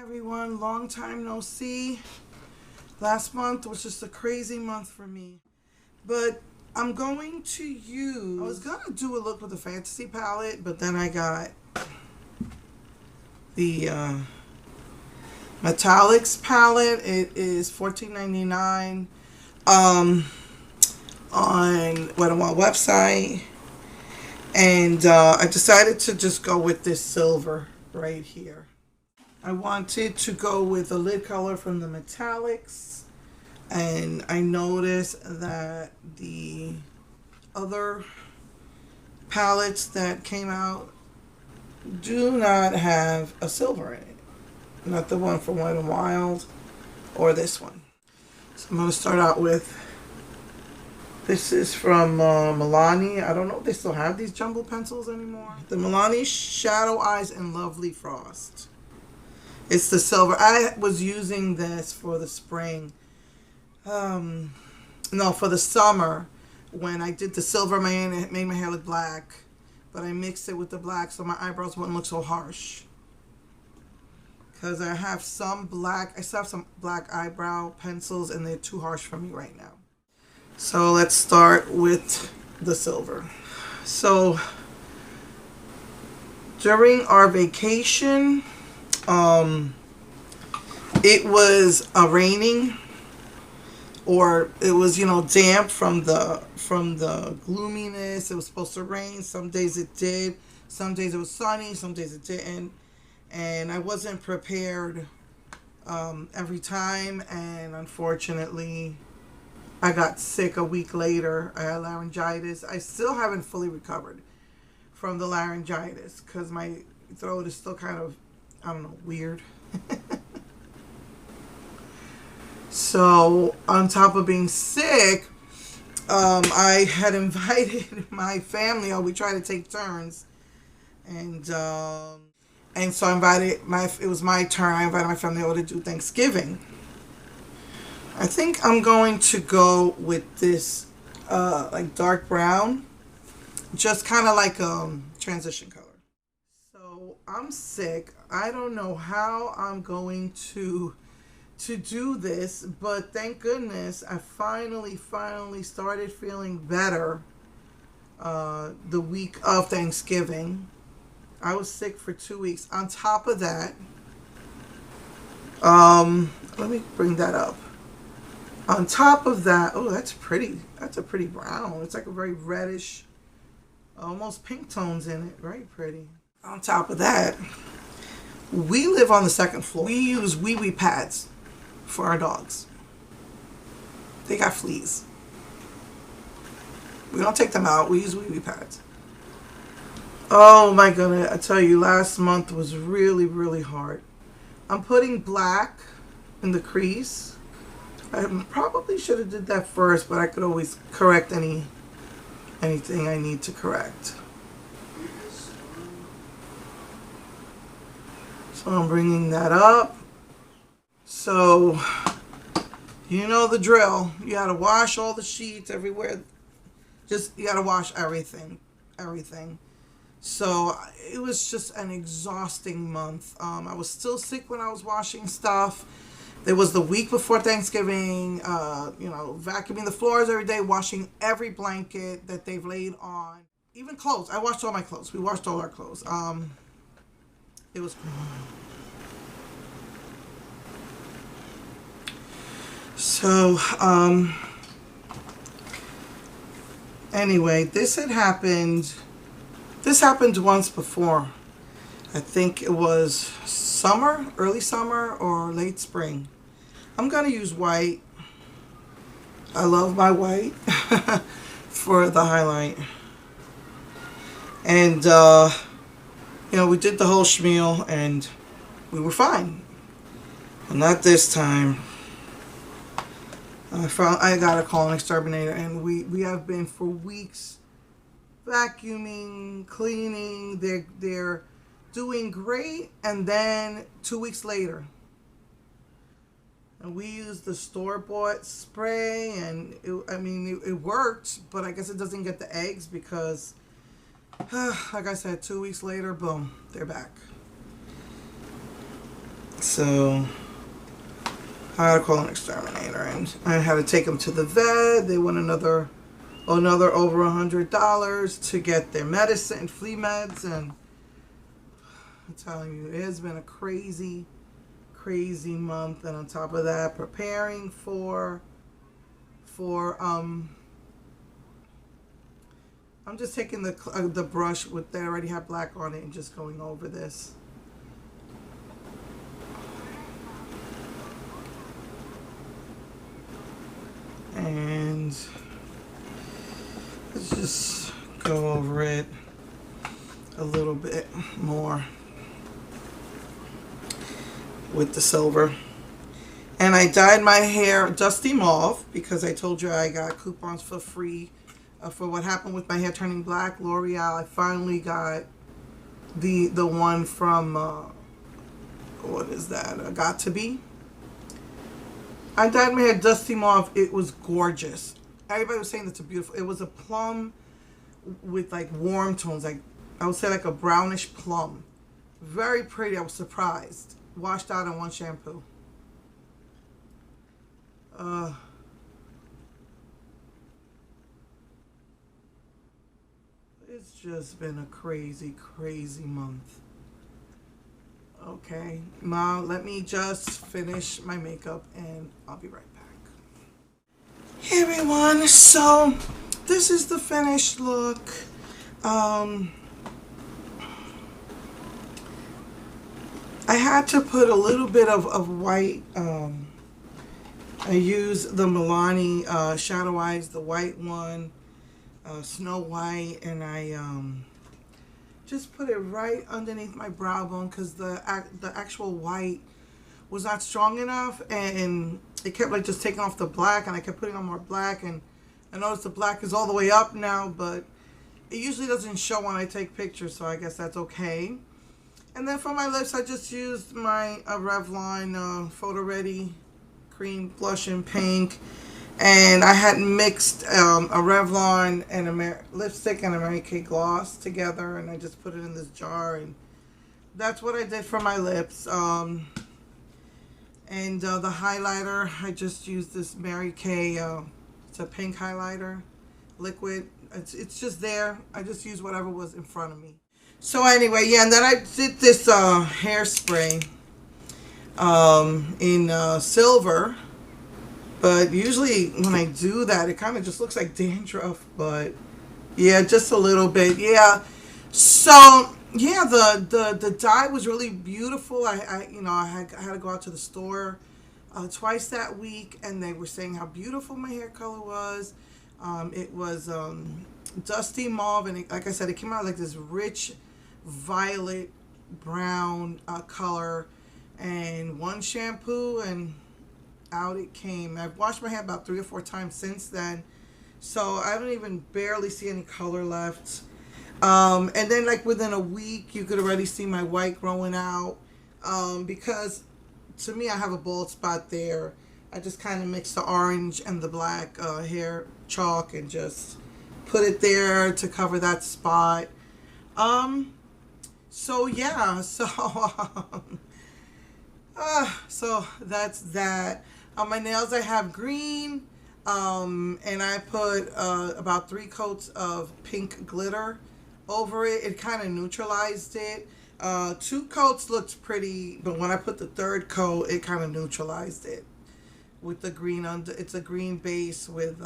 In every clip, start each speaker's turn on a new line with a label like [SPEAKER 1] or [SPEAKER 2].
[SPEAKER 1] Everyone, long time no see. Last month was just a crazy month for me. But I'm going to use, I was going to do a look with the Fantasy palette, but then I got the Metallics palette. It is $14.99 on Wet n Wild website. And I decided to just go with this silver right here. I wanted to go with a lid color from the Metallics, and I noticed that the other palettes that came out do not have a silver in it. Not the one from Wet n Wild or this one. So I'm going to start out with, this is from Milani. I don't know if they still have these jumbo pencils anymore. The Milani Shadow Eyes and Lovely Frost. It's the silver. I was using this for the spring. No, for the summer. When I did the silver, it made my hair look black. But I mixed it with the black so my eyebrows wouldn't look so harsh. Because I have some black, I still have some black eyebrow pencils and they're too harsh for me right now. So let's start with the silver. So during our vacation, it was raining, or it was, damp from the gloominess. It was supposed to rain. Some days it did. Some days it was sunny. Some days it didn't. And I wasn't prepared every time. And unfortunately, I got sick a week later. I had laryngitis. I still haven't fully recovered from the laryngitis because my throat is still kind of, I don't know, weird. So on top of being sick, I had invited my family. We try to take turns, and so I invited it was my turn. I invited my family over to do Thanksgiving. I think I'm going to go with this like dark brown, just kind of like a transition color. So I'm sick. I don't know how I'm going to do this, but thank goodness I finally started feeling better the week of Thanksgiving. I was sick for 2 weeks. On top of that, let me bring that up. On top of that, oh, that's pretty. That's a pretty brown. It's like a very reddish, almost pink tones in it. Very pretty. On top of that, we live on the second floor. We use wee-wee pads for our dogs. They got fleas. We don't take them out. We use wee-wee pads. Oh my goodness. I tell you, last month was really, really hard. I'm putting black in the crease. I probably should have did that first, but I could always correct anything I need to correct. So I'm bringing that up. So, you know the drill. You gotta wash all the sheets everywhere. You gotta wash everything. So, it was just an exhausting month. I was still sick when I was washing stuff. There was the week before Thanksgiving, vacuuming the floors every day, washing every blanket that they've laid on. Even clothes. I washed all my clothes. We washed all our clothes. It was... So, anyway, this happened once before. I think it was early summer or late spring. I'm going to use white. I love my white for the highlight. And, we did the whole schmeal and we were fine. But not this time. I gotta call an exterminator, and we have been for weeks vacuuming, cleaning. They're doing great, and then 2 weeks later, and we used the store-bought spray, and it worked, but I guess it doesn't get the eggs because, like I said, 2 weeks later, boom, they're back. So I had to call an exterminator, and I had to take them to the vet. They want another over $100 to get their medicine, flea meds, and I'm telling you, it has been a crazy month. And on top of that, preparing for I'm just taking the brush with that already have black on it and just going over this. And let's just go over it a little bit more with the silver. And I dyed my hair dusty mauve because I told you I got coupons for free for what happened with my hair turning black. L'Oreal, I finally got the one from what is that? Got2b. I dyed my hair dusty mauve. It was gorgeous. Everybody was saying it's a beautiful. It was a plum with like warm tones, like I would say like a brownish plum. Very pretty. I was surprised. Washed out in one shampoo. It's just been a crazy month. Okay, now let me just finish my makeup and I'll be right back. Hey everyone, so this is the finished look. I had to put a little bit of white. I used the Milani Shadow Eyes, the white one, Snow White, and I just put it right underneath my brow bone because the actual white was not strong enough, and it kept like just taking off the black, and I kept putting on more black, and I noticed the black is all the way up now, but it usually doesn't show when I take pictures, so I guess that's okay. And then for my lips, I just used my Revlon Photo Ready Cream Blush in Pink. And I had mixed a Revlon and a lipstick and a Mary Kay gloss together, and I just put it in this jar, and that's what I did for my lips. And the highlighter, I just used this Mary Kay, it's a pink highlighter, liquid. It's just there. I just used whatever was in front of me. So anyway, yeah, and then I did this hairspray in silver. But usually when I do that, it kind of just looks like dandruff. But yeah, just a little bit. Yeah. So yeah, the dye was really beautiful. I had to go out to the store twice that week, and they were saying how beautiful my hair color was. It was dusty mauve, and like I said, it came out like this rich violet brown color. And one shampoo and out it came. I've washed my hair about 3 or 4 times since then, so I don't even barely see any color left. And then like within a week you could already see my white growing out, because to me I have a bald spot there. I just kind of mixed the orange and the black hair chalk and just put it there to cover that spot. So yeah, so that's that. On my nails I have green, and I put about 3 coats of pink glitter over it. It kind of neutralized it. 2 coats looked pretty, but when I put the 3rd coat, it kind of neutralized it with the green under. It's a green base with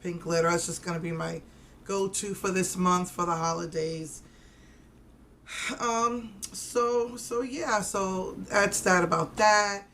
[SPEAKER 1] pink glitter. It's just gonna be my go-to for this month for the holidays. So yeah, so that's that about that.